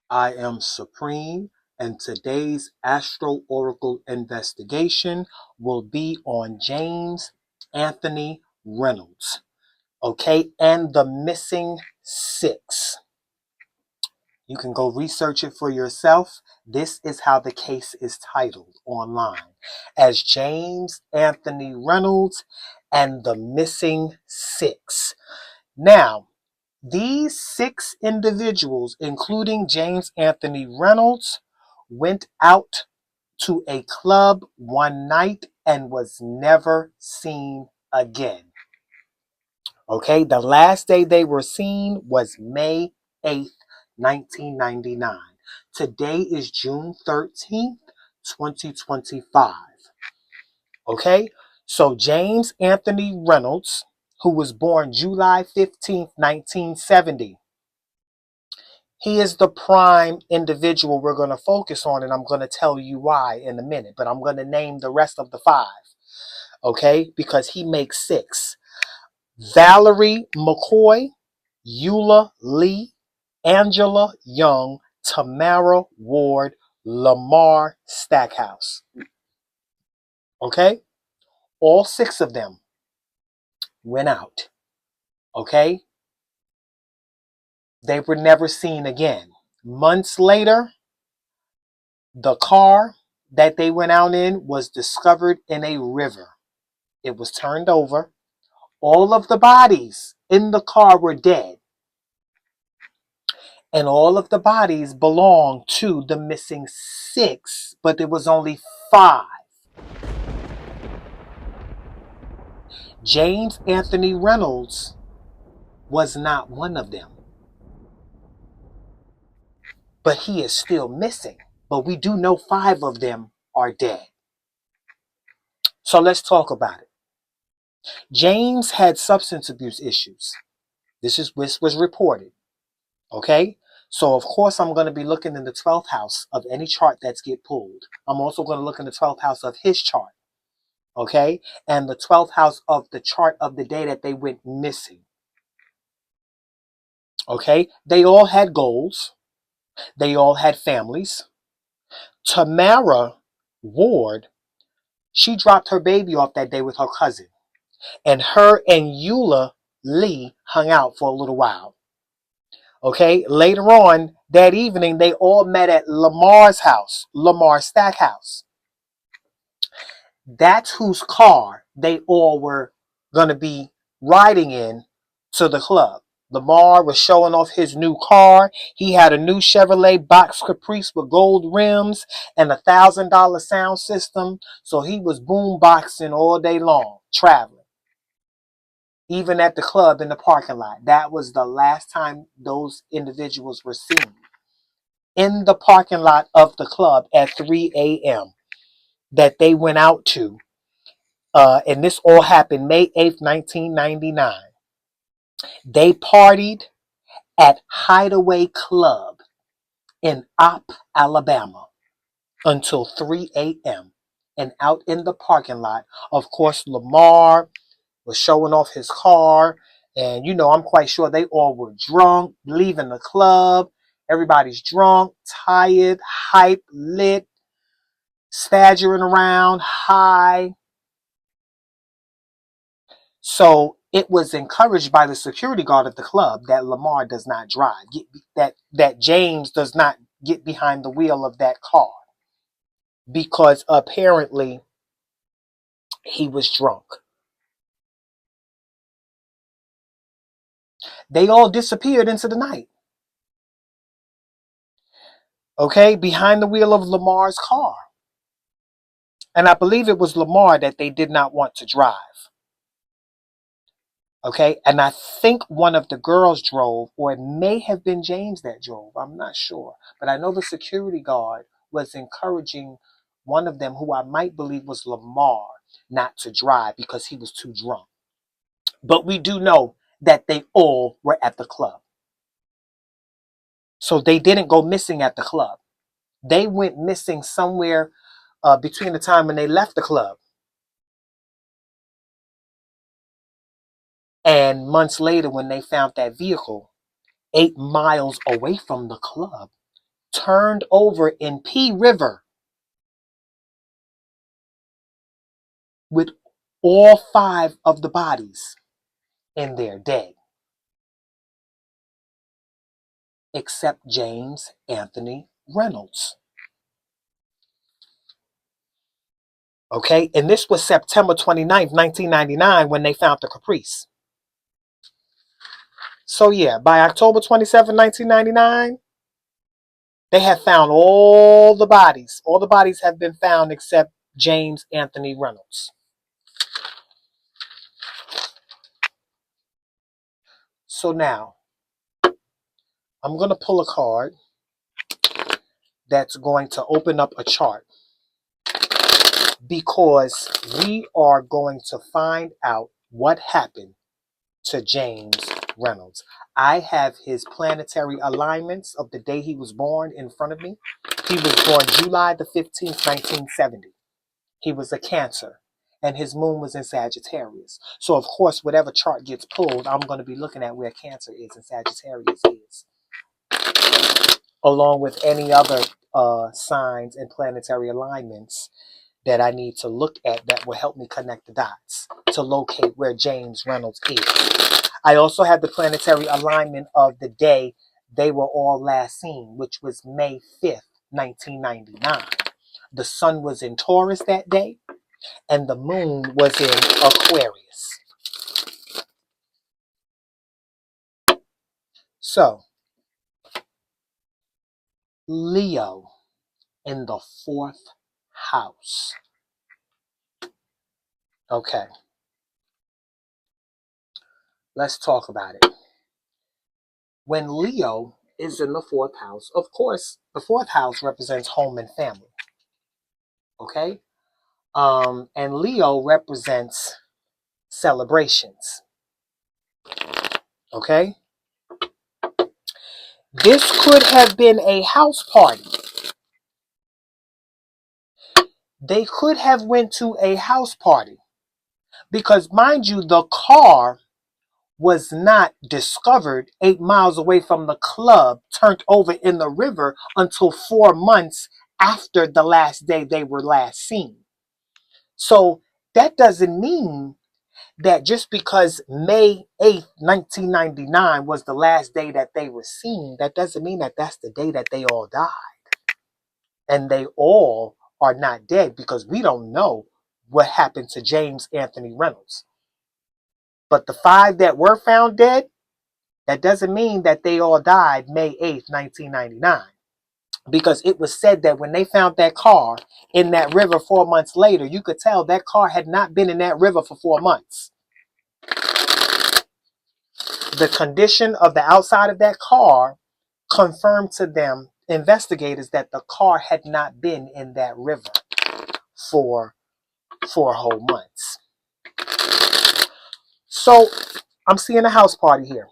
I am Supreme, and today's Astro Oracle investigation will be on James Anthony Reynolds, okay, and the missing six. You can go research it for yourself. This is how the case is titled online as James Anthony Reynolds and the missing six. Now, these six individuals, including James Anthony Reynolds, went out to a club one night and was never seen again. Okay, the last day they were seen was May 8th, 1999. Today is June 13th, 2025. Okay, so James Anthony Reynolds, who was born July 15th, 1970. He is the prime individual we're going to focus on, and I'm going to tell you why in a minute, but I'm going to name the rest of the five, okay? Because he makes six. Valerie McCoy, Eula Lee, Angela Young, Tamara Ward, Lamar Stackhouse, okay? All six of them went out, okay? They were never seen again. Months later, the car that they went out in was discovered in a river. It was turned over. All of the bodies in the car were dead. And all of the bodies belonged to the missing six, but there was only five. James Anthony Reynolds was not one of them. But he is still missing. But we do know five of them are dead. So let's talk about it. James had substance abuse issues. This was reported. Okay? So of course I'm going to be looking in the 12th house of any chart that's get pulled. I'm also going to look in the 12th house of his chart. Okay? And the 12th house of the chart of the day that they went missing. Okay? They all had goals. They all had families. Tamara Ward, she dropped her baby off that day with her cousin. And her and Eula Lee hung out for a little while. Okay, later on that evening, they all met at Lamar's house, Lamar Stackhouse. That's whose car they all were going to be riding in to the club. Lamar was showing off his new car. He had a new Chevrolet Box Caprice with gold rims and $1,000 sound system. So he was boomboxing all day long, traveling. Even at the club in the parking lot. That was the last time those individuals were seen. In the parking lot of the club at 3 a.m. that they went out to. And this all happened May 8th, 1999. They partied at Hideaway Club in Opp, Alabama until 3 a.m. And out in the parking lot, of course, Lamar was showing off his car. And, I'm quite sure they all were drunk, leaving the club. Everybody's drunk, tired, hype, lit, staggering around, high. So it was encouraged by the security guard at the club that Lamar does not drive, that James does not get behind the wheel of that car because apparently he was drunk. They all disappeared into the night. Okay, behind the wheel of Lamar's car. And I believe it was Lamar that they did not want to drive. Okay, and I think one of the girls drove, or it may have been James that drove. I'm not sure. But I know the security guard was encouraging one of them, who I might believe was Lamar, not to drive because he was too drunk. But we do know that they all were at the club. So they didn't go missing at the club. They went missing somewhere between the time when they left the club and months later when they found that vehicle 8 miles away from the club. turned over in P River with all 5 of the bodies in there dead, except James Anthony Reynolds. Okay, and this was September 29th, 1999, when they found the Caprice. So yeah, by October 27, 1999, they had found all the bodies. All the bodies have been found except James Anthony Reynolds. So now, I'm going to pull a card that's going to open up a chart, because we are going to find out what happened to James Reynolds. I have his planetary alignments of the day he was born in front of me. He was born July the 15th, 1970. He was a Cancer, and his moon was in Sagittarius. So, of course, whatever chart gets pulled, I'm going to be looking at where Cancer is and Sagittarius is, along with any other signs and planetary alignments that I need to look at that will help me connect the dots to locate where James Reynolds is. I also have the planetary alignment of the day they were all last seen, which was May 5th, 1999. The sun was in Taurus that day, and the moon was in Aquarius. So, Leo in the 4th house. Okay, let's talk about it. When Leo is in the 4th house, of course, the 4th house represents home and family. Okay? And Leo represents celebrations. Okay? This could have been a house party. They could have went to a house party, because, mind you, the car was not discovered 8 miles away from the club, turned over in the river, until 4 months after the last day they were last seen. So that doesn't mean that just because May 8th, 1999 was the last day that they were seen, that doesn't mean that that's the day that they all died. And they all are not dead, because we don't know what happened to James Anthony Reynolds. But the 5 that were found dead, that doesn't mean that they all died May 8th, 1999. Because it was said that when they found that car in that river 4 months later, you could tell that car had not been in that river for 4 months. The condition of the outside of that car confirmed to them, investigators, that the car had not been in that river for 4 whole months. So I'm seeing a house party here.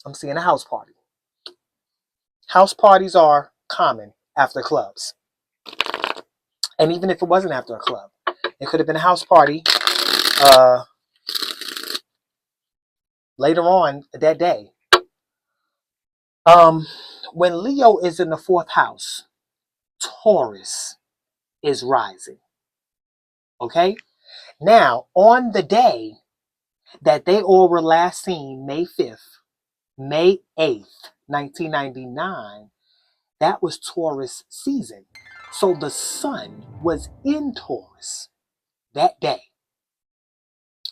I'm seeing a house party. House parties are common after clubs. And even if it wasn't after a club, it could have been a house party later on that day. When Leo is in the 4th house, Taurus is rising. Okay? Now, on the day that they all were last seen, May 5th, May 8th, 1999, that was Taurus season. So the sun was in Taurus that day.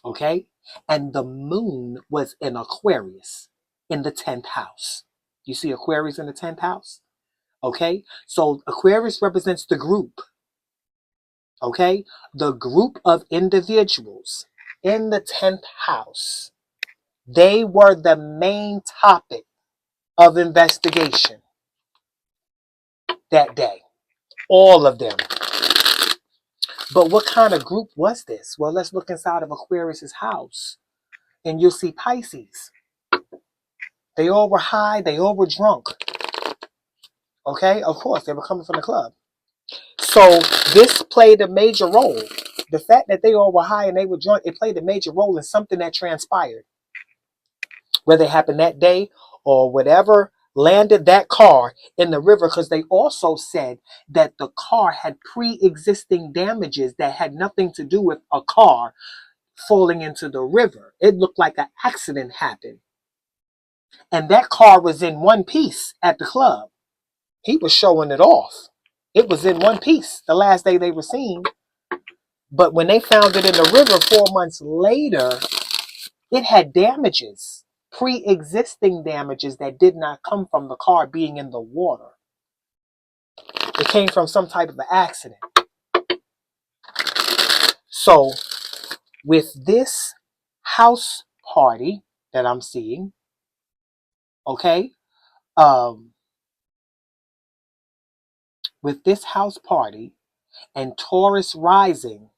Okay? And the moon was in Aquarius in the 10th house. You see Aquarius in the 10th house? Okay? So Aquarius represents the group. Okay? The group of individuals in the 10th house. They were the main topic of investigation that day. All of them. But what kind of group was this? Well, let's look inside of Aquarius's house, and you'll see Pisces. They all were high. They all were drunk. Okay? Of course, they were coming from the club. So this played a major role. The fact that they all were high and they were drunk, it played a major role in something that transpired. Whether it happened that day or whatever landed that car in the river because they also said that the car had pre-existing damages that had nothing to do with a car falling into the river. It looked like an accident happened. And that car was in one piece at the club. He was showing it off. It was in one piece the last day they were seen. But when they found it in the river 4 months later, it had damages, pre-existing damages that did not come from the car being in the water. It came from some type of accident. So with this house party that I'm seeing, okay, with this house party and Taurus rising,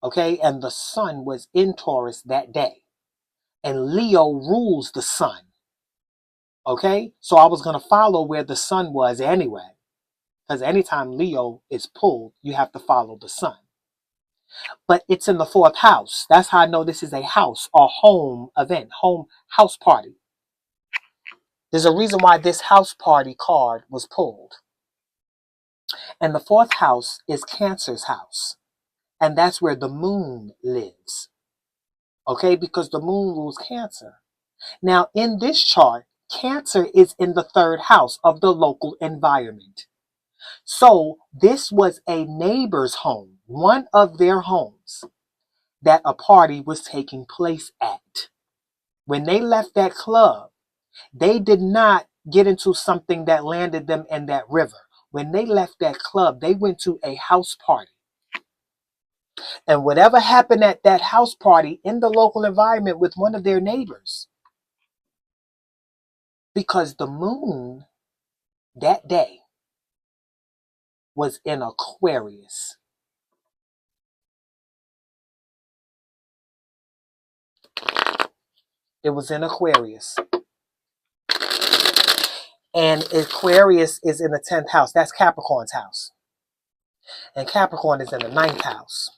okay, and the sun was in Taurus that day, and Leo rules the sun, okay, so I was going to follow where the sun was anyway, because anytime Leo is pulled, you have to follow the sun. But it's in the fourth house. That's how I know this is a house or home event, home house party. There's a reason why this house party card was pulled. And the fourth house is Cancer's house. And that's where the moon lives. Okay, because the moon rules Cancer. Now, in this chart, Cancer is in the third house of the local environment. So this was a neighbor's home, one of their homes that a party was taking place at. When they left that club, they did not get into something that landed them in that river. When they left that club, they went to a house party. And whatever happened at that house party in the local environment with one of their neighbors, because the moon that day was in Aquarius. It was in Aquarius. And Aquarius is in the 10th house. That's Capricorn's house. And Capricorn is in the 9th house.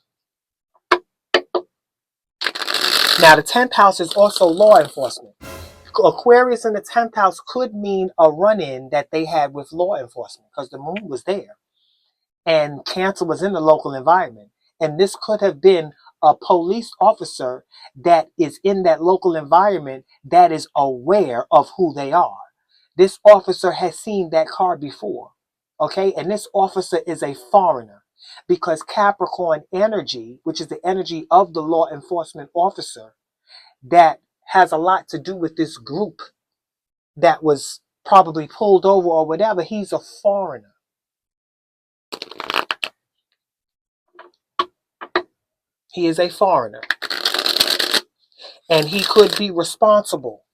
Now, the 10th house is also law enforcement. Aquarius in the 10th house could mean a run-in that they had with law enforcement because the moon was there. And Cancer was in the local environment. And this could have been a police officer that is in that local environment that is aware of who they are. This officer has seen that car before. Okay, and this officer is a foreigner because Capricorn energy, which is the energy of the law enforcement officer, that has a lot to do with this group that was probably pulled over or whatever. He's a foreigner. He is a foreigner. And he could be responsible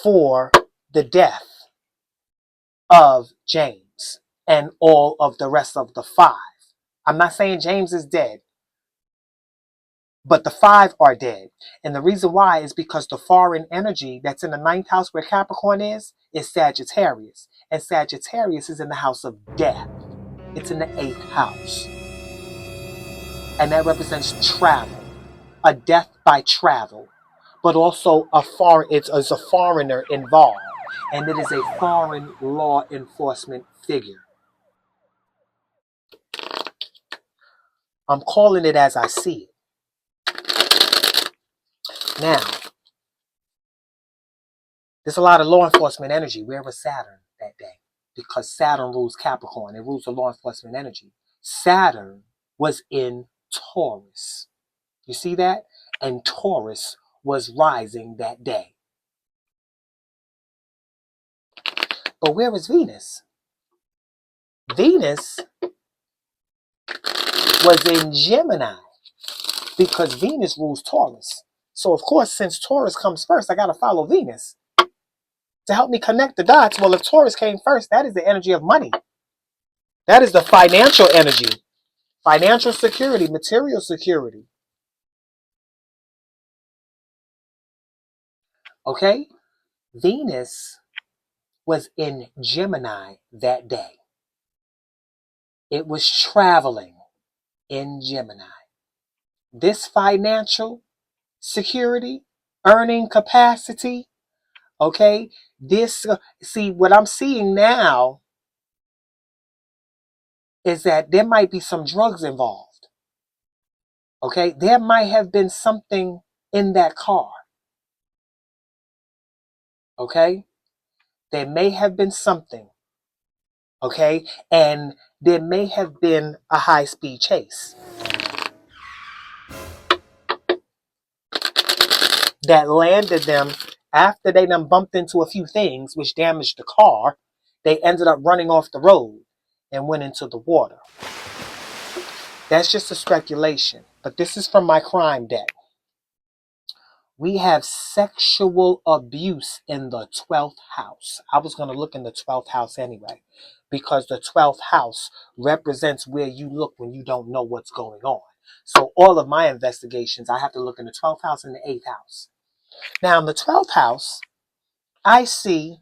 for the death of James and all of the rest of the five. I'm not saying James is dead, but the five are dead. And the reason why is because the foreign energy that's in the 9th house where Capricorn is Sagittarius. And Sagittarius is in the house of death. It's in the 8th house. And that represents travel, a death by travel, but also it's a foreigner involved. And it is a foreign law enforcement figure. I'm calling it as I see it. Now, there's a lot of law enforcement energy. Where was Saturn that day? Because Saturn rules Capricorn. It rules the law enforcement energy. Saturn was in Taurus. You see that? And Taurus was rising that day. But where was Venus? Venus was in Gemini because Venus rules Taurus. So, of course, since Taurus comes first, I got to follow Venus to help me connect the dots. Well, if Taurus came first, that is the energy of money. That is the financial energy, financial security, material security. Okay? Venus was in Gemini that day. It was traveling in Gemini. This financial security, earning capacity, okay, This, see, what I'm seeing now is that there might be some drugs involved. Okay, there might have been something in that car. Okay, there may have been something. Okay, and there may have been a high-speed chase that landed them after they done bumped into a few things which damaged the car. They ended up running off the road and went into the water. That's just a speculation, but this is from my crime deck. We have sexual abuse in the 12th house. I was going to look in the 12th house anyway, because the 12th house represents where you look when you don't know what's going on. So all of my investigations, I have to look in the 12th house and the 8th house. Now, in the 12th house, I see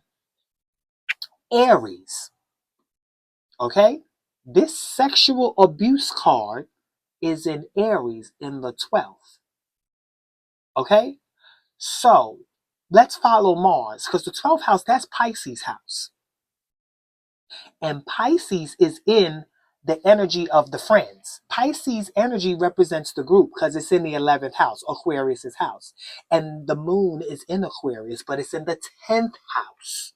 Aries. Okay? This sexual abuse card is in Aries in the 12th. Okay? So, let's follow Mars, because the 12th house, that's Pisces house. And Pisces is in the energy of the friends. Pisces energy represents the group because it's in the 11th house, Aquarius's house. And the moon is in Aquarius, but it's in the 10th house.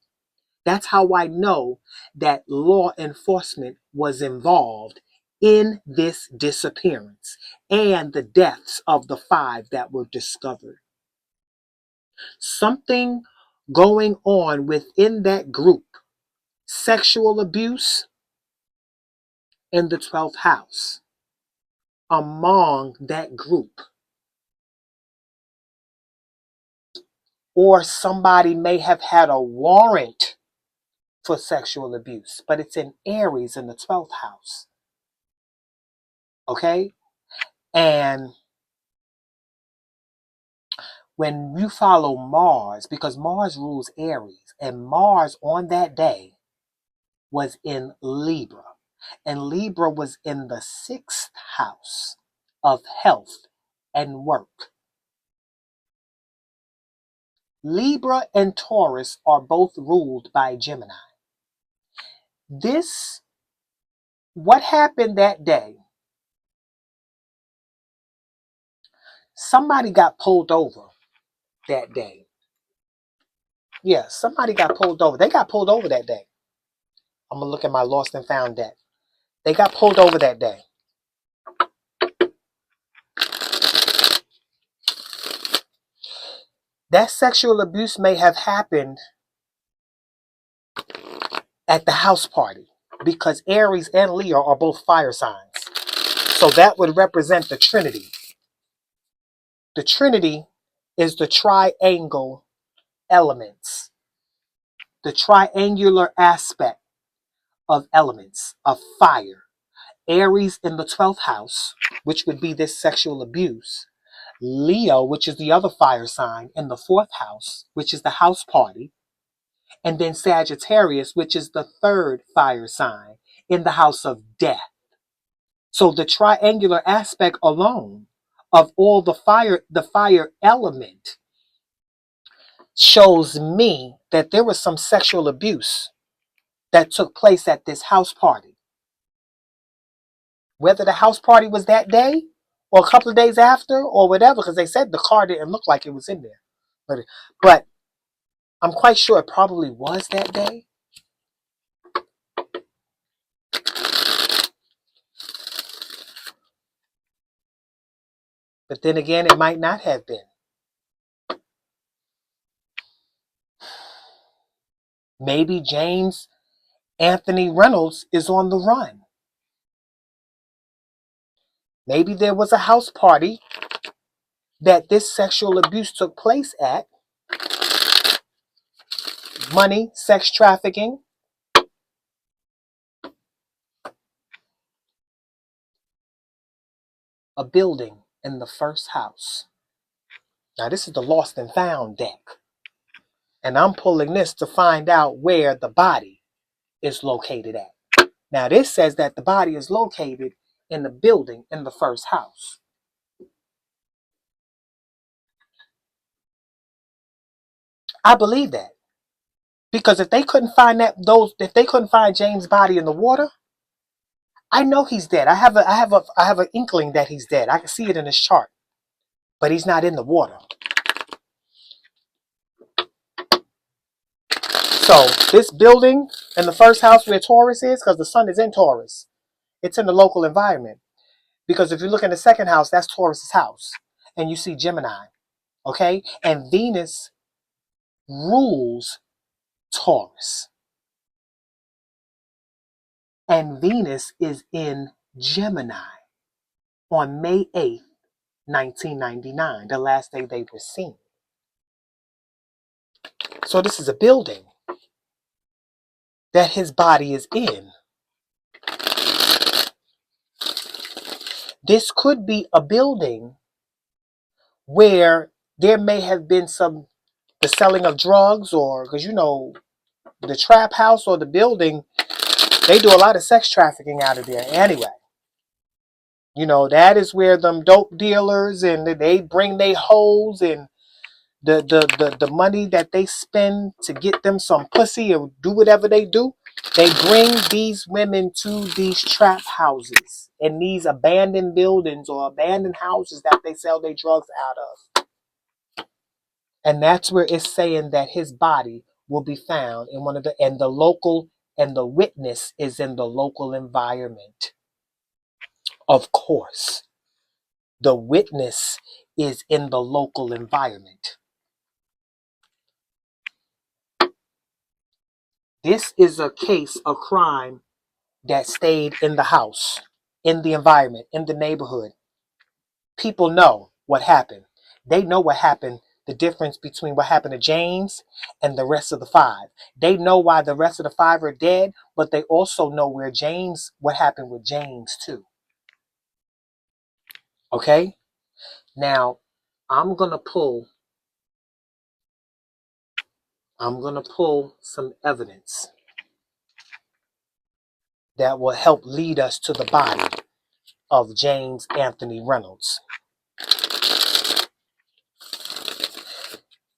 That's how I know that law enforcement was involved in this disappearance and the deaths of the 5 that were discovered. Something going on within that group. Sexual abuse in the 12th house among that group. Or somebody may have had a warrant for sexual abuse, but it's in Aries in the 12th house. Okay? And when you follow Mars, because Mars rules Aries, and Mars on that day was in Libra, and Libra was in the 6th house of health and work. Libra and Taurus are both ruled by Gemini. What happened that day? Somebody got pulled over that day. Yeah, somebody got pulled over. They got pulled over that day. I'm going to look at my lost and found deck. They got pulled over that day. That sexual abuse may have happened at the house party because Aries and Leo are both fire signs. So that would represent the Trinity. The Trinity is the triangle elements, the triangular aspect of elements of fire. Aries in the 12th house, which would be this sexual abuse. Leo, which is the other fire sign, in the 4th house, which is the house party. And then Sagittarius, which is the 3rd fire sign, in the house of death. So the triangular aspect alone of all the fire element shows me that there was some sexual abuse that took place at this house party. Whether the house party was that day or a couple of days after or whatever, because they said the car didn't look like it was in there. But I'm quite sure it probably was that day. But then again, it might not have been. Maybe James Anthony Reynolds is on the run. Maybe there was a house party that this sexual abuse took place at. Money, sex trafficking. A building in the 1st house. Now, this is the lost and found deck. And I'm pulling this to find out where the body is located at. Now, this says that the body is located in the building in the 1st house. I believe that. Because if they couldn't find if they couldn't find James' body in the water, I know he's dead. I have an inkling that he's dead. I can see it in his chart, but he's not in the water. So this building in the first house where Taurus is, because the sun is in Taurus, it's in the local environment. Because if you look in the second house, that's Taurus's house, and you see Gemini, okay, and Venus rules Taurus, and Venus is in Gemini on May 8th, 1999, the last day they were seen. So this is a building that his body is in. This could be a building where there may have been the selling of drugs, or because the trap house or the building, they do a lot of sex trafficking out of there anyway. That is where them dope dealers, and they bring their hoes, and the money that they spend to get them some pussy or do whatever they do, they bring these women to these trap houses and these abandoned buildings or abandoned houses that they sell their drugs out of. And that's where it's saying that his body will be found in and the witness is in the local environment. Of course, the witness is in the local environment. This is a case of crime that stayed in the house, in the environment, in the neighborhood. People know what happened. They know what happened, the difference between what happened to James and the rest of the five. They know why the rest of the five are dead, but they also know what happened with James too. Okay? Now, I'm going to pull some evidence that will help lead us to the body of James Anthony Reynolds.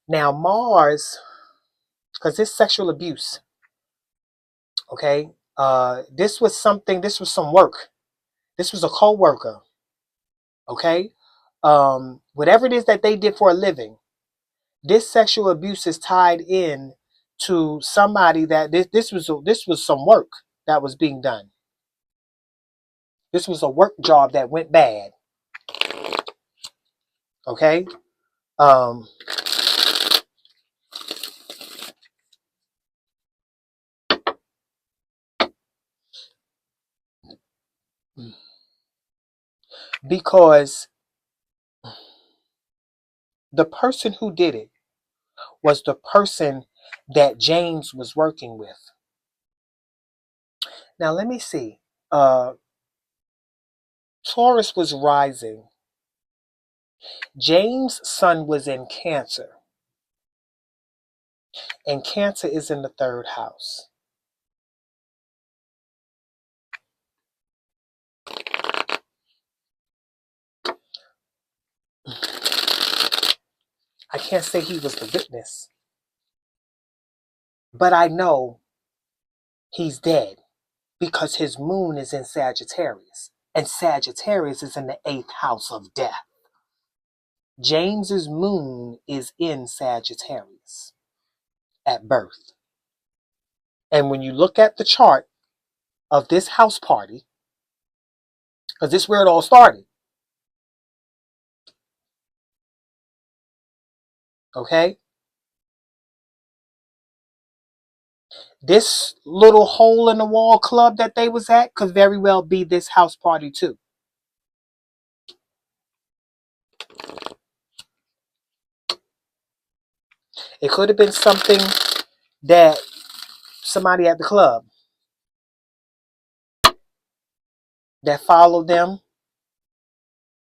Now, Mars, because this sexual abuse, okay, this was some work. This was a co-worker, okay? Whatever it is that they did for a living, this sexual abuse is tied in to somebody that this was some work that was being done. This was a work job that went bad, okay? Um, because the person who did it was the person that James was working with. Now let me see. Taurus was rising. James' sun was in Cancer, and Cancer is in the third house. I can't say he was the witness, but I know he's dead because his moon is in Sagittarius, and Sagittarius is in the 8th house of death. James's moon is in Sagittarius at birth. And when you look at the chart of this house party, because this is where it all started, okay? This little hole in the wall club that they was at could very well be this house party too. It could have been something that somebody at the club that followed them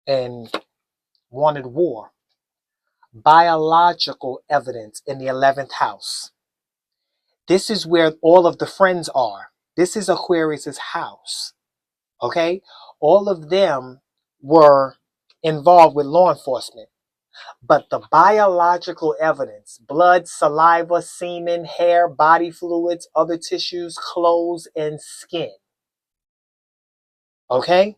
and wanted war. Biological evidence in the 11th house. This is where all of the friends are. This is Aquarius's house. Okay? All of them were involved with law enforcement. But the biological evidence, blood, saliva, semen, hair, body fluids, other tissues, clothes, and skin. Okay?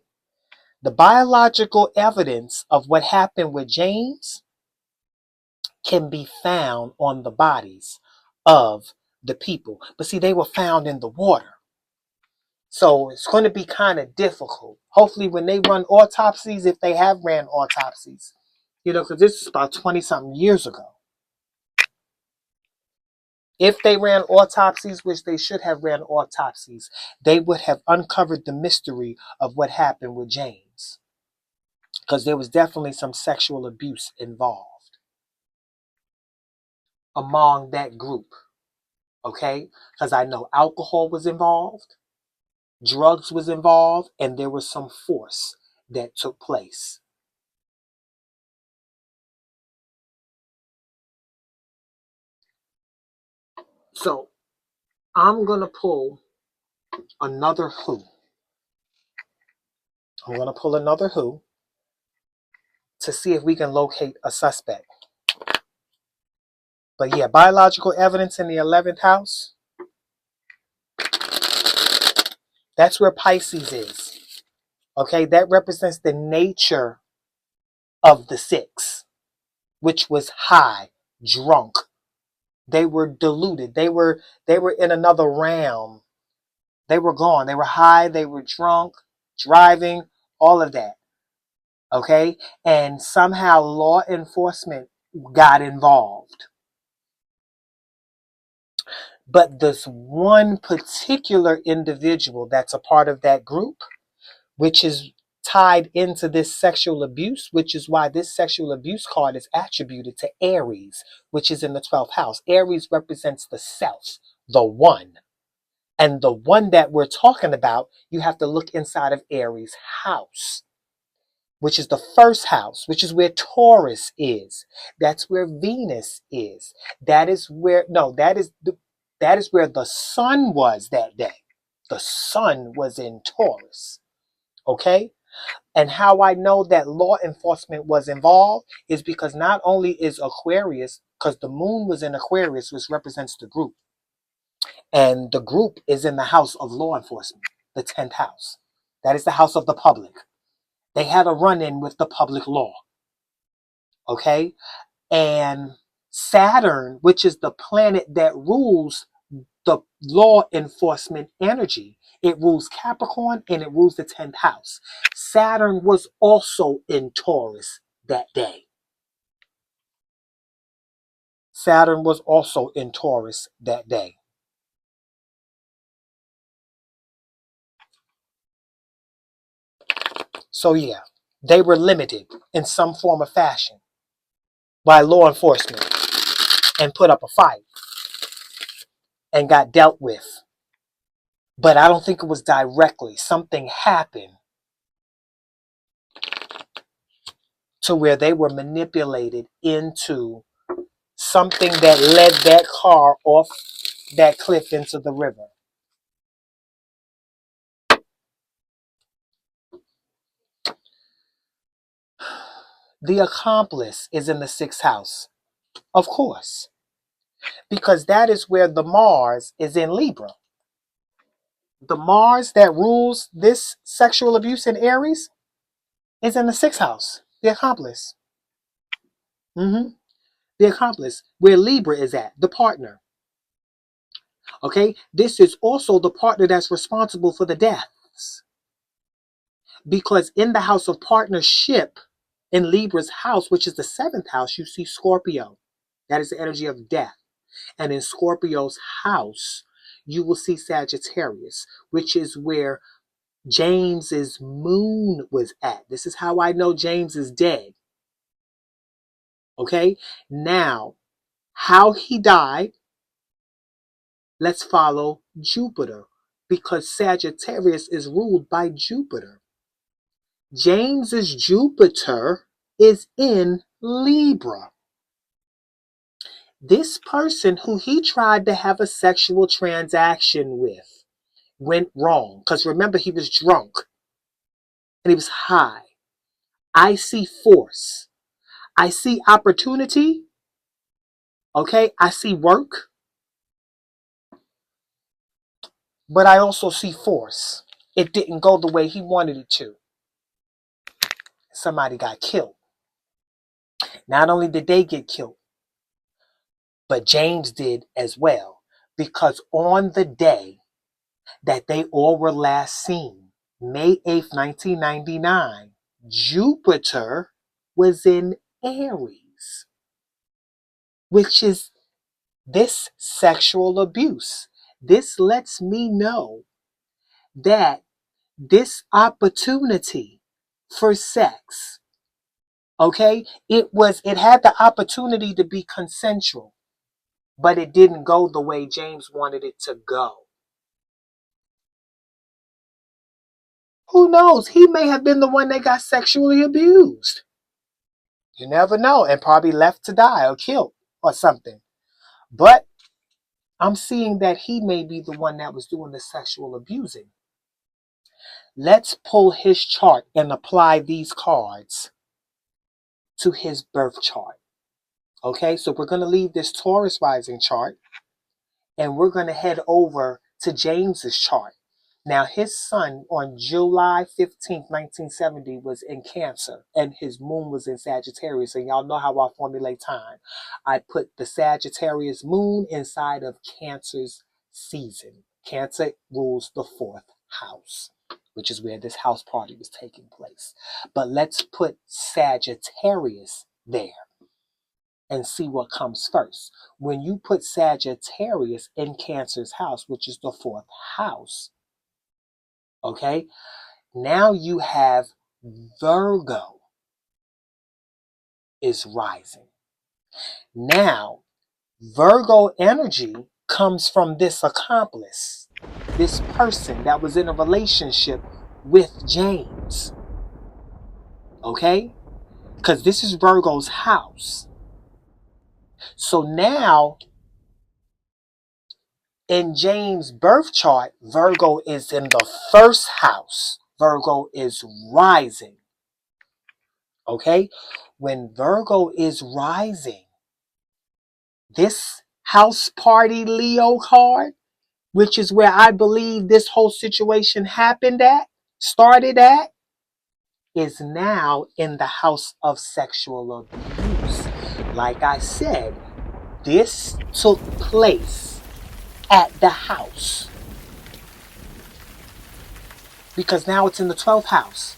The biological evidence of what happened with James can be found on the bodies of the people. But see, they were found in the water. So it's going to be kind of difficult. Hopefully, when they run autopsies, if they have ran autopsies, because this is about 20 something years ago. If they ran autopsies, which they should have ran autopsies, they would have uncovered the mystery of what happened with James. Because there was definitely some sexual abuse involved among that group. Okay? Because I know alcohol was involved, drugs was involved, and there was some force that took place. So I'm going to pull another who. I'm going to pull another who to see if we can locate a suspect. But yeah, biological evidence in the 11th house, that's where Pisces is. Okay, that represents the nature of the six, which was high, drunk. They were deluded. They were in another realm. They were gone. They were high, they were drunk, driving, all of that. Okay? And somehow law enforcement got involved. But this one particular individual that's a part of that group, which is tied into this sexual abuse, which is why this sexual abuse card is attributed to Aries, which is in the 12th house. Aries represents the self, the one. And the one that we're talking about, you have to look inside of Aries' house, which is the first house, which is where Taurus is. That's where Venus is. That is where the sun was that day. The sun was in Taurus. Okay? And how I know that law enforcement was involved is because not only is Aquarius, because the moon was in Aquarius, which represents the group. And the group is in the house of law enforcement, the 10th house. That is the house of the public. They had a run-in with the public law. Okay? And Saturn, which is the planet that rules the law enforcement energy, it rules Capricorn and it rules the 10th house. Saturn was also in Taurus that day. Saturn was also in Taurus that day. So yeah, they were limited in some form or fashion by law enforcement and put up a fight and got dealt with. But I don't think it was directly. Something happened to where they were manipulated into something that led that car off that cliff into the river. The accomplice is in the 6th house, of course, because that is where the Mars is in Libra. The Mars that rules this sexual abuse in Aries is in the 6th house, the accomplice. Mm-hmm. The accomplice, where Libra is at, the partner. Okay, this is also the partner that's responsible for the deaths. Because in the house of partnership, in Libra's house, which is the 7th house, you see Scorpio. That is the energy of death. And in Scorpio's house, you will see Sagittarius, which is where James's moon was at. This is how I know James is dead. Okay? Now, how he died, let's follow Jupiter, because Sagittarius is ruled by Jupiter. James's Jupiter is in Libra. This person who he tried to have a sexual transaction with went wrong. Because remember, he was drunk and he was high. I see force. I see opportunity. Okay. I see work, but I also see force. It didn't go the way he wanted it to. Somebody got killed. Not only did they get killed, but James did as well. Because on the day that they all were last seen, May 8th, 1999, Jupiter was in Aries, which is this sexual abuse. This lets me know that this opportunity for sex, okay, it had the opportunity to be consensual, but it didn't go the way James wanted it to go. Who knows? He may have been the one that got sexually abused. You never know, and probably left to die or killed or something. But I'm seeing that he may be the one that was doing the sexual abusing. Let's pull his chart and apply these cards to his birth chart. Okay, so we're going to leave this Taurus rising chart and we're going to head over to James's chart. Now, his sun on July 15th, 1970 was in Cancer and his moon was in Sagittarius. And y'all know how I formulate time. I put the Sagittarius moon inside of Cancer's season. Cancer rules the fourth house, which is where this house party was taking place. But let's put Sagittarius there and see what comes first. When you put Sagittarius in Cancer's house, which is the fourth house, okay, now you have Virgo is rising. Now, Virgo energy comes from this accomplice, this person that was in a relationship with James, okay, because this is Virgo's house. So now, in James' birth chart, Virgo is in the first house. Virgo is rising. Okay? When Virgo is rising, this house party Leo card, which is where I believe this whole situation started at, is now in the house of sexual abuse. Like I said, this took place at the house. Because now it's in the 12th house.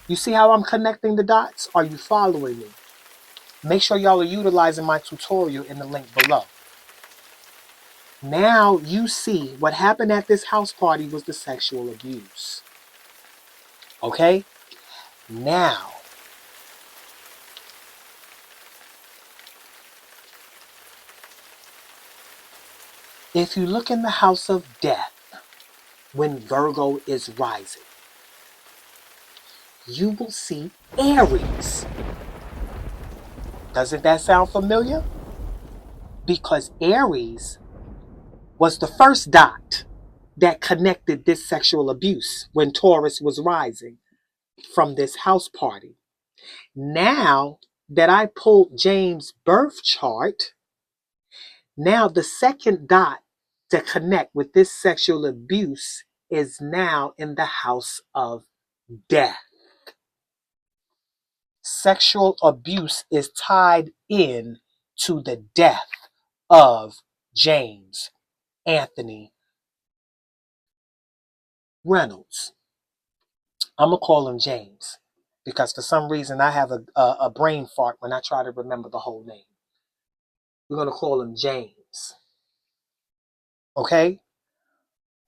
You see how I'm connecting the dots? Are you following me? Make sure y'all are utilizing my tutorial in the link below. Now you see what happened at this house party was the sexual abuse. Okay? Now, if you look in the house of death, when Virgo is rising, you will see Aries. Doesn't that sound familiar? Because Aries was the first dot that connected this sexual abuse when Taurus was rising from this house party. Now that I pulled James' birth chart, now the second dot to connect with this sexual abuse is now in the house of death. Sexual abuse is tied in to the death of James Anthony Reynolds. I'm going to call him James because for some reason I have a brain fart when I try to remember the whole name. We're going to call him James. Okay?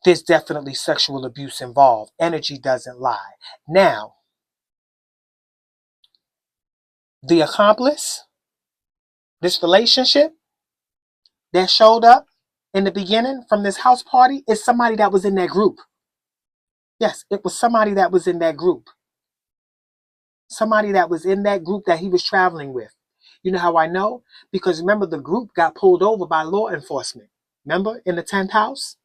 There's definitely sexual abuse involved. Energy doesn't lie. Now, the accomplice, this relationship that showed up in the beginning from this house party is somebody that was in that group. Yes, it was somebody that was in that group. Somebody that was in that group that he was traveling with. You know how I know? Because remember, the group got pulled over by law enforcement. Remember, in the 10th house?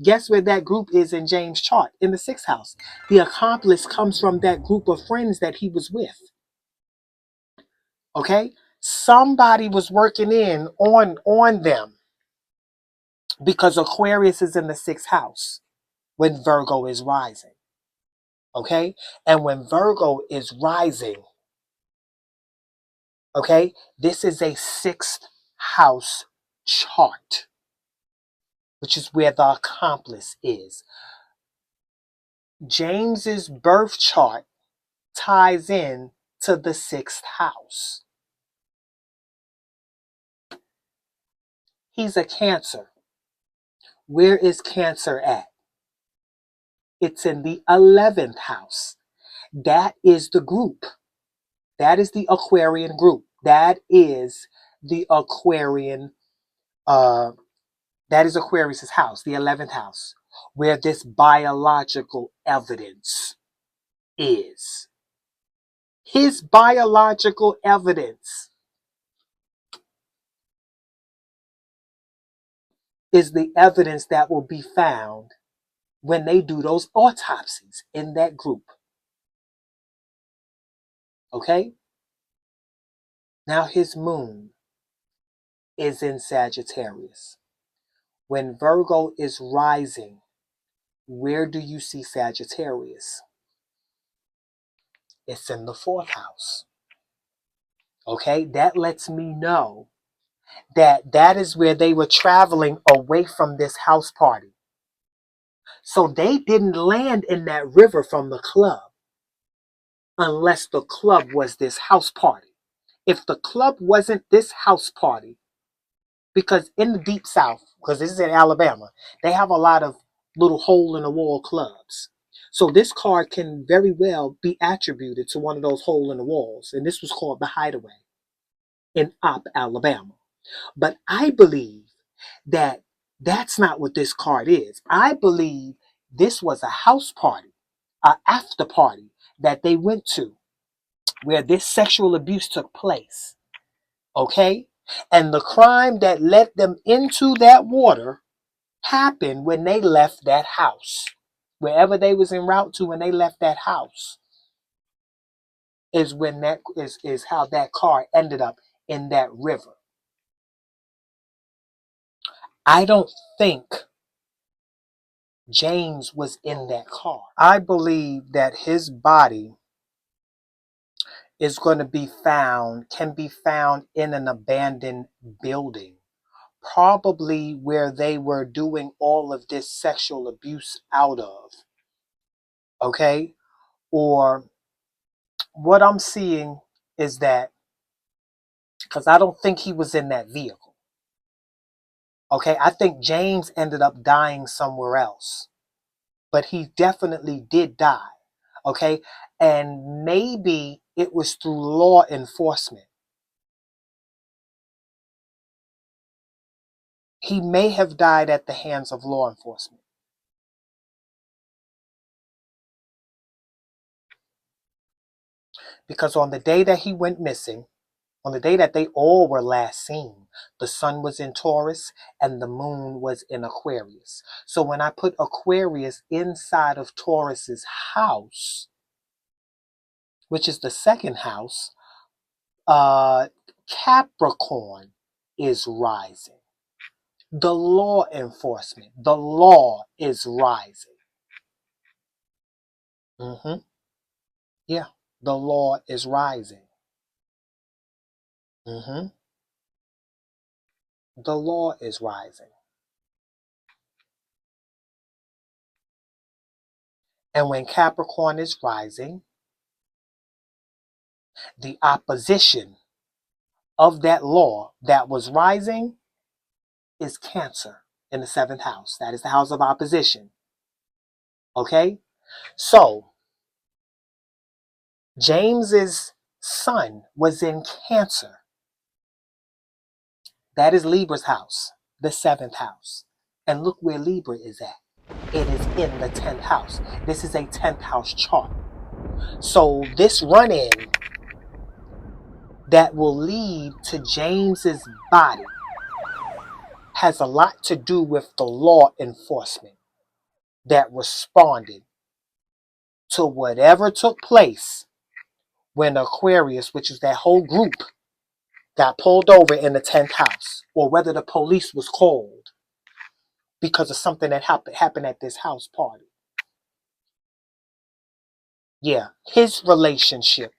Guess where that group is in James' chart? In the 6th house. The accomplice comes from that group of friends that he was with. Okay? Somebody was working in on them because Aquarius is in the sixth house when Virgo is rising. Okay? And when Virgo is rising, okay, this is a sixth house chart, which is where the accomplice is. James's birth chart ties in to the sixth house. He's a Cancer. Where is Cancer at? It's in the 11th house. That is the group. That is the Aquarian group. That is the Aquarian, that is Aquarius's house, the 11th house, where this biological evidence is. His biological evidence is the evidence that will be found when they do those autopsies in that group. Okay? Now his moon is in Sagittarius. When Virgo is rising, where do you see Sagittarius? It's in the fourth house. Okay? That lets me know that that is where they were traveling away from this house party. So they didn't land in that river from the club unless the club was this house party. If the club wasn't this house party, because in the deep south, because this is in Alabama, they have a lot of little hole in the wall clubs. So this card can very well be attributed to one of those hole in the walls. And this was called the Hideaway in Alabama. But I believe that that's not what this card is. I believe this was a house party, an after party that they went to where this sexual abuse took place. Okay? And the crime that led them into that water happened when they left that house. Wherever they was en route to when they left that house is when that is how that car ended up in that river. I don't think James was in that car. I believe that his body is going to be found, can be found in an abandoned building, probably where they were doing all of this sexual abuse out of. Okay? Or what I'm seeing is that, because I don't think he was in that vehicle. Okay? I think James ended up dying somewhere else. But he definitely did die. Okay? And maybe it was through law enforcement. He may have died at the hands of law enforcement. Because on the day that he went missing, on the day that they all were last seen, the sun was in Taurus and the moon was in Aquarius. So when I put Aquarius inside of Taurus's house, which is the second house, Capricorn is rising. The law enforcement, the law is rising. Yeah, the law is rising. The law is rising. And when Capricorn is rising, the opposition of that law that was rising is Cancer in the seventh house. That is the house of opposition. Okay? So, James's sun was in Cancer. That is Libra's house, the seventh house. And look where Libra is at. It is in the 10th house. This is a 10th house chart. So this run-in that will lead to James's body has a lot to do with the law enforcement that responded to whatever took place when Aquarius, which is that whole group, got pulled over in the 10th house, or whether the police was called because of something that happened at this house party. Yeah, his relationship,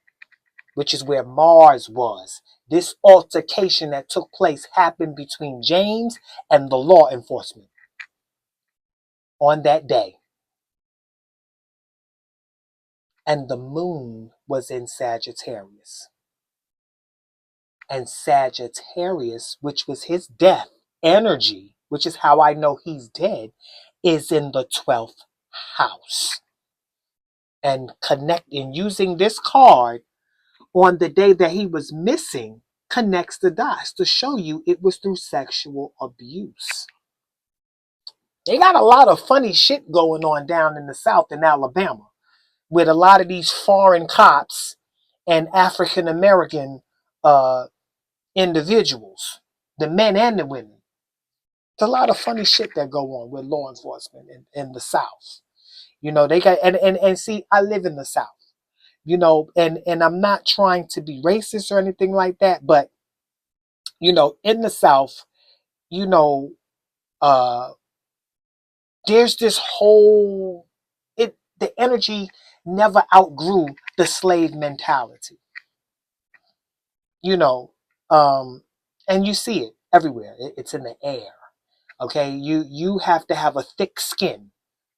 which is where Mars was. This altercation that took place happened between James and the law enforcement on that day. And the moon was in Sagittarius. And Sagittarius, which was his death energy, which is how I know he's dead, is in the 12th house. And connecting using this card on the day that he was missing connects the dots to show you it was through sexual abuse. They got a lot of funny shit going on down in the South in Alabama with a lot of these foreign cops and African American individuals, the men and the women. There's a lot of funny shit that go on with law enforcement in the South. You know, they got and see, I live in the South. You know, and I'm not trying to be racist or anything like that, but you know, in the South, you know, uh there's this whole the energy never outgrew the slave mentality. You know, and you see it everywhere. It's in the air. Okay, you have to have a thick skin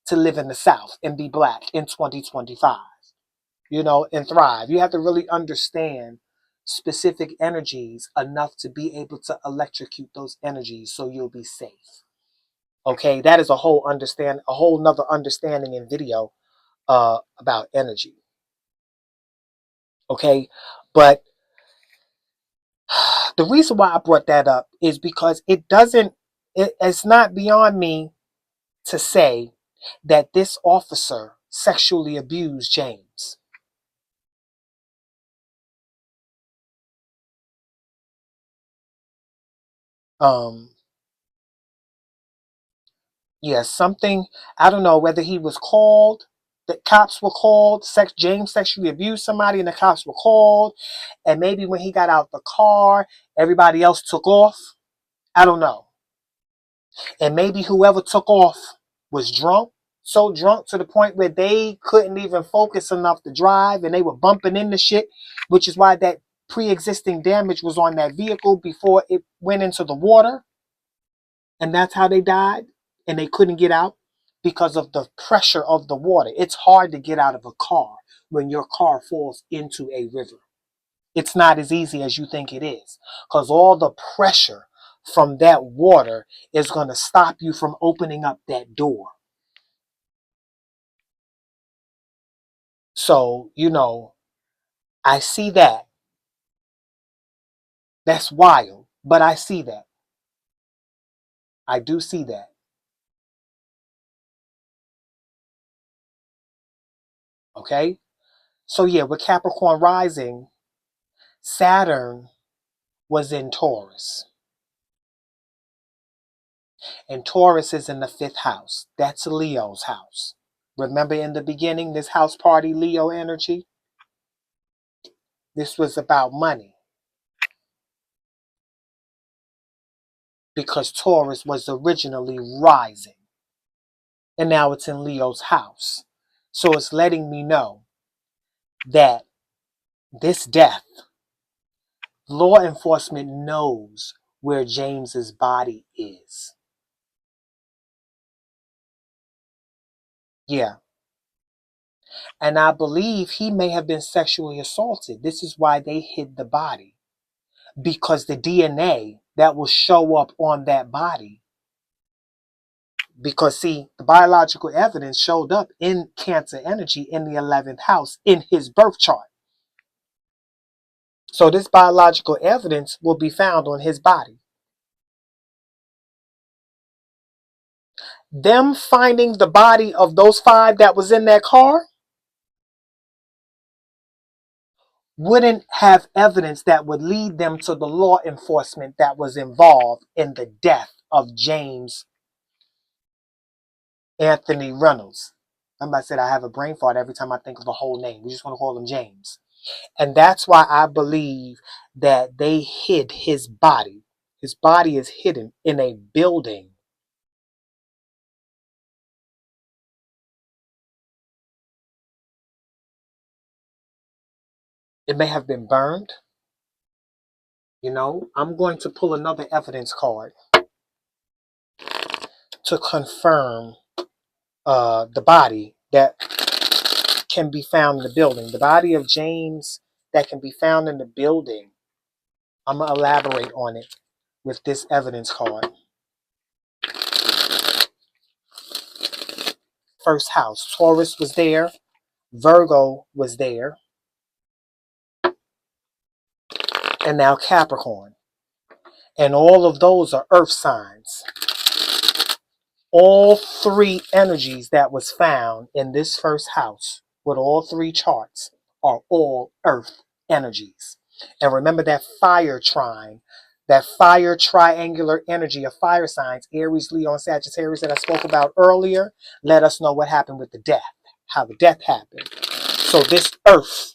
to live in the South and be black in 2025. You know, and thrive. You have to really understand specific energies enough to be able to electrocute those energies so you'll be safe. Okay, that is a whole nother understanding in video about energy. Okay, but the reason why I brought that up is because it's not beyond me to say that this officer sexually abused James. Um, yeah, something, I don't know whether he was called, the cops were called, James sexually abused somebody and the cops were called, and maybe when he got out the car, everybody else took off. I don't know. And maybe whoever took off was drunk, so drunk to the point where they couldn't even focus enough to drive and they were bumping into shit, which is why that pre-existing damage was on that vehicle before it went into the water. And that's how they died. And they couldn't get out because of the pressure of the water. It's hard to get out of a car when your car falls into a river. It's not as easy as you think it is because all the pressure from that water is going to stop you from opening up that door. So, you know, I see that. That's wild, but I see that. I do see that. Okay? So, yeah, with Capricorn rising, Saturn was in Taurus. And Taurus is in the 5th house. That's Leo's house. Remember in the beginning, this house party, Leo energy? This was about money because Taurus was originally rising. And now it's in Leo's house. So it's letting me know that this death, law enforcement knows where James's body is. Yeah. And I believe he may have been sexually assaulted. This is why they hid the body. Because the DNA that will show up on that body, because see, the biological evidence showed up in Cancer energy in the 11th house in his birth chart. So this biological evidence will be found on his body. Them finding the body of those 5 that was in that car wouldn't have evidence that would lead them to the law enforcement that was involved in the death of James Anthony Reynolds. Remember I said I have a brain fart every time I think of a whole name. We just want to call him James. And that's why I believe that they hid his body. His body is hidden in a building. It may have been burned. I'm going to pull another evidence card to confirm the body that can be found in the building. The body of James that can be found in the building. I'm going to elaborate on it with this evidence card. First house, Taurus was there, Virgo was there, and now Capricorn. And all of those are earth signs. All three energies that was found in this first house with all three charts are all earth energies. And remember that fire trine, that fire triangular energy of fire signs, Aries, Leo, and Sagittarius that I spoke about earlier, let us know what happened with the death, how the death happened. So this earth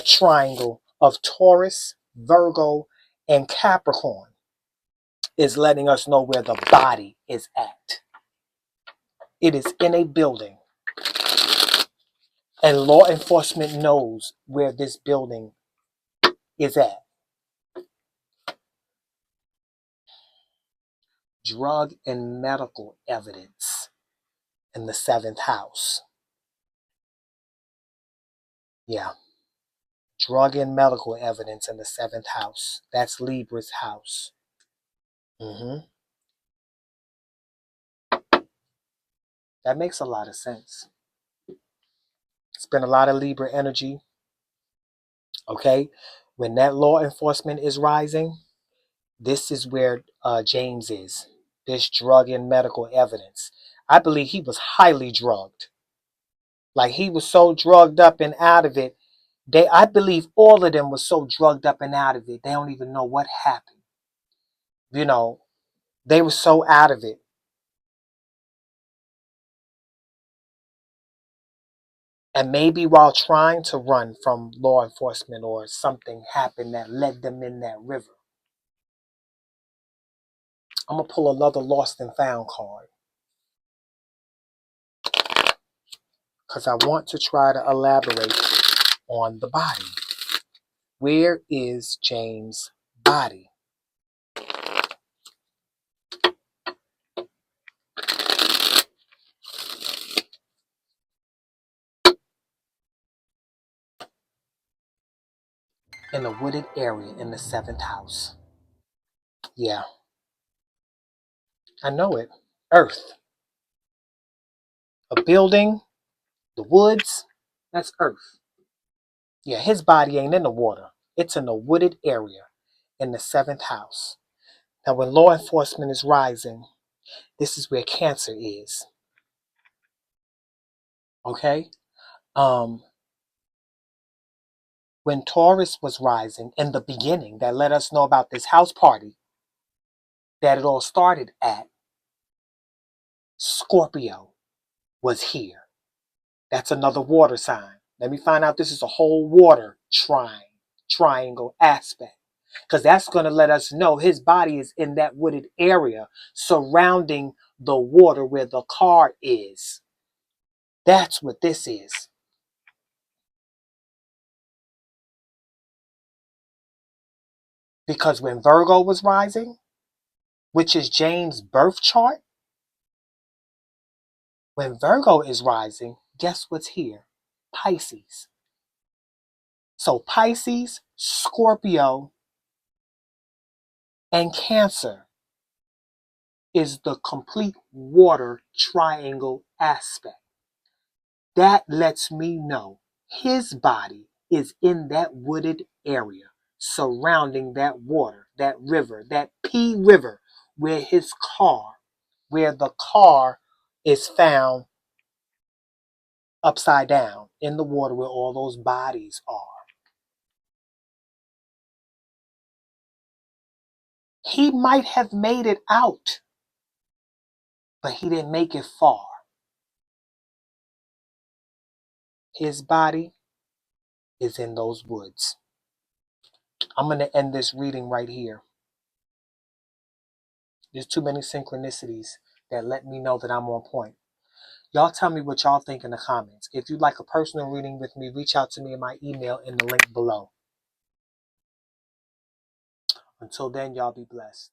triangle of Taurus, Virgo, and Capricorn is letting us know where the body is at. It is in a building, and law enforcement knows where this building is at. Drug and medical evidence in the seventh house. Yeah, drug and medical evidence in the seventh house. That's Libra's house. That makes a lot of sense. It's been a lot of Libra energy. Okay, when that law enforcement is rising, this is where James is. This drug and medical evidence. I believe he was highly drugged. Like he was so drugged up and out of it. I believe all of them was so drugged up and out of it. They don't even know what happened. You know, they were so out of it. And maybe while trying to run from law enforcement or something happened that led them in that river. I'm going to pull another lost and found card. Because I want to try to elaborate on the body. Where is James' body? In a wooded area in the seventh house. Yeah, I know it. Earth. A building, the woods, that's earth. Yeah, his body ain't in the water. It's in a wooded area in the seventh house. Now, when law enforcement is rising, this is where Cancer is. Okay? Um, when Taurus was rising in the beginning, that let us know about this house party that it all started at, Scorpio was here. That's another water sign. Let me find out this is a whole water triangle aspect. Because that's going to let us know his body is in that wooded area surrounding the water where the car is. That's what this is. Because when Virgo was rising, which is James' birth chart, when Virgo is rising, guess what's here? Pisces. So Pisces, Scorpio, and Cancer is the complete water triangle aspect. That lets me know his body is in that wooded area surrounding that water, that river, that P River, where where the car is found upside down in the water where all those bodies are. He might have made it out, but he didn't make it far. His body is in those woods. I'm going to end this reading right here. There's too many synchronicities that let me know that I'm on point. Y'all tell me what y'all think in the comments. If you'd like a personal reading with me, reach out to me in my email in the link below. Until then, y'all be blessed.